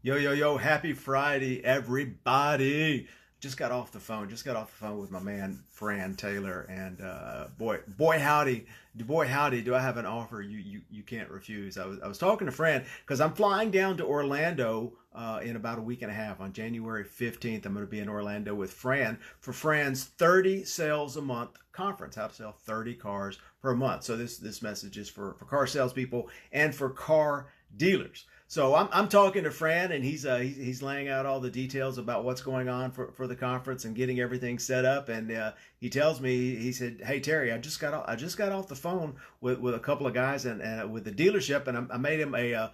Yo, yo, yo, happy Friday, everybody. Just got off the phone with my man, Fran Taylor. And boy, howdy, do I have an offer you can't refuse. I was talking to Fran because I'm flying down to Orlando in about a week and a half. On January 15th, I'm going to be in Orlando with Fran for Fran's 30 sales a month conference, how to sell 30 cars per month. So this message is for car salespeople and for car dealers. So I'm talking to Fran, and he's laying out all the details about what's going on for the conference and getting everything set up. And he tells me, he said, "Hey Terry, I just got off the phone with a couple of guys and with the dealership, and I made him a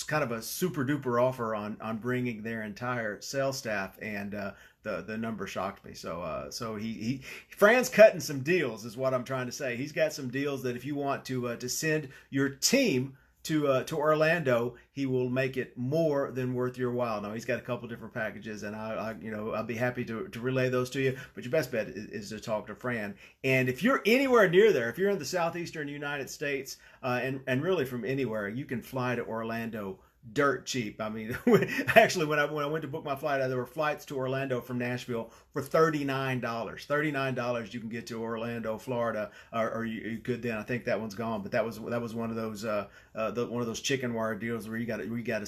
kind of a super duper offer on bringing their entire sales staff, and the number shocked me. So he Fran's cutting some deals, is what I'm trying to say. He's got some deals that if you want to send your team to Orlando, he will make it more than worth your while. Now he's got a couple different packages, and I'll be happy to relay those to you. But your best bet is to talk to Fran. And if you're anywhere near there, if you're in the southeastern United States, and really from anywhere, you can fly to Orlando dirt cheap. I mean, actually, when I went to book my flight, there were flights to Orlando from Nashville for $39. $39, you can get to Orlando, Florida, or you could then. I think that one's gone, but that was one of those one of those chicken wire deals where you got to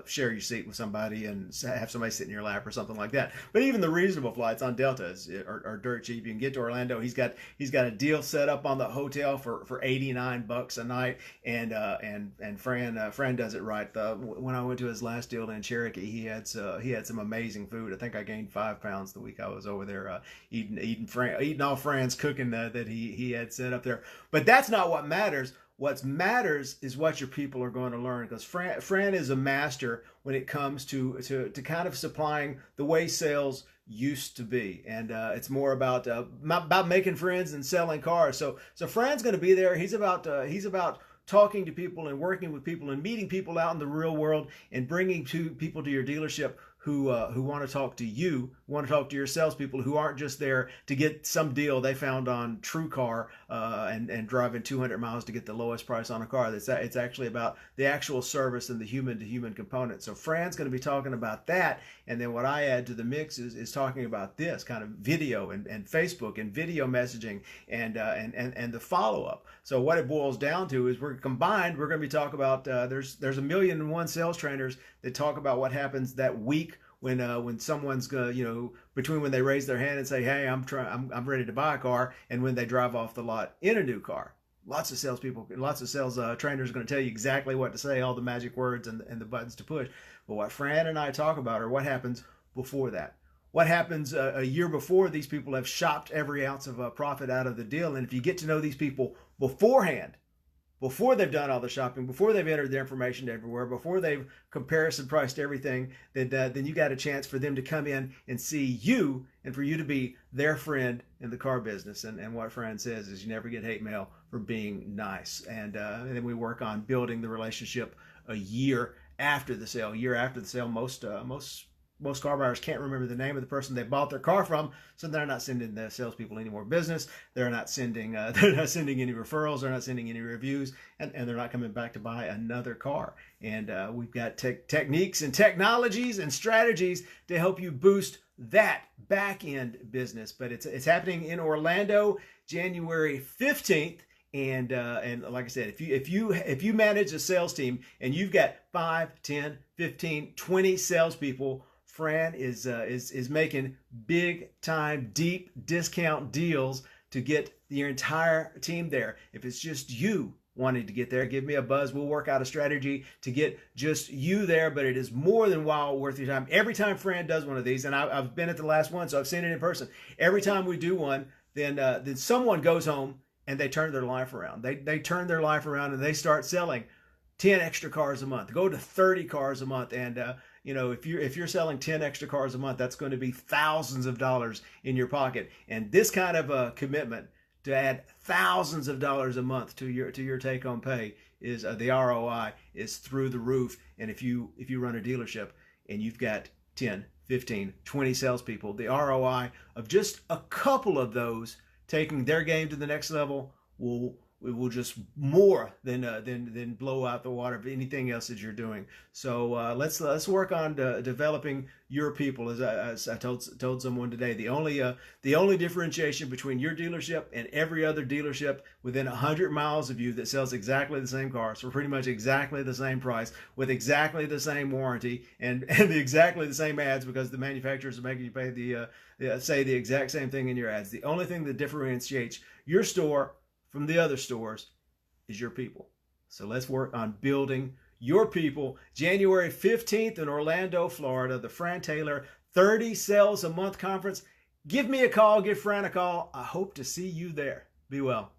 share your seat with somebody and have somebody sit in your lap or something like that. But even the reasonable flights on Delta are dirt cheap. You can get to Orlando. He's got a deal set up on the hotel for $89 a night, and Fran does it right. When I went to his last deal in Cherokee, he had some amazing food. I think I gained 5 pounds the week I was over there, eating all Fran's cooking that he had set up there. But that's not what matters. What matters is what your people are going to learn, because Fran is a master when it comes to kind of supplying the way sales used to be, and it's more about making friends and selling cars. So Fran's going to be there. He's about talking to people and working with people and meeting people out in the real world and bringing people to your dealership who want to talk to you, want to talk to your salespeople who aren't just there to get some deal they found on TrueCar and driving 200 miles to get the lowest price on a car. It's actually about the actual service and the human to human component. So Fran's going to be talking about that, and then what I add to the mix is talking about this kind of video and Facebook and video messaging and the follow up. So what it boils down to is we're going to be talking about there's a million and one sales trainers that talk about what happens that week when someone's between when they raise their hand and say, "Hey, I'm ready to buy a car," and when they drive off the lot in a new car. Lots of salespeople, lots of sales trainers are going to tell you exactly what to say, all the magic words and the buttons to push. But what Fran and I talk about are what happens before that. What happens a year before these people have shopped every ounce of profit out of the deal. And if you get to know these people beforehand, before they've done all the shopping, before they've entered their information everywhere, before they've comparison priced everything, then you got a chance for them to come in and see you and for you to be their friend in the car business. And what Fran says is you never get hate mail for being nice. And then we work on building the relationship a year after the sale. A year after the sale, most car buyers can't remember the name of the person they bought their car from, so they're not sending the salespeople any more business. They're not sending any referrals. They're not sending any reviews, and they're not coming back to buy another car. And we've got techniques and technologies and strategies to help you boost that back end business. But it's happening in Orlando, January 15th. And like I said, if you manage a sales team and you've got 5, 10, 15, 20 salespeople, Fran is making big time, deep discount deals to get your entire team there. If it's just you wanting to get there, give me a buzz. We'll work out a strategy to get just you there, but it is more than well worth your time. Every time Fran does one of these, and I've been at the last one, so I've seen it in person. Every time we do one, then someone goes home and they turn their life around. They turn their life around and they start selling 10 extra cars a month, go to 30 cars a month. And if you're selling 10 extra cars a month, that's going to be thousands of dollars in your pocket. And this kind of a commitment to add thousands of dollars a month to your take home pay is the ROI is through the roof. And if you run a dealership and you've got 10, 15, 20 salespeople, the ROI of just a couple of those taking their game to the next level will it will just more than blow out the water of anything else that you're doing. So let's work on developing your people. As I told someone today, the only differentiation between your dealership and every other dealership within 100 miles of you that sells exactly the same cars for pretty much exactly the same price with exactly the same warranty and exactly the same ads, because the manufacturers are making you pay say the exact same thing in your ads. The only thing that differentiates your store from the other stores is your people. So let's work on building your people. January 15th in Orlando, Florida, the Fran Taylor 30 Sales a Month Conference. Give me a call, give Fran a call. I hope to see you there. Be well.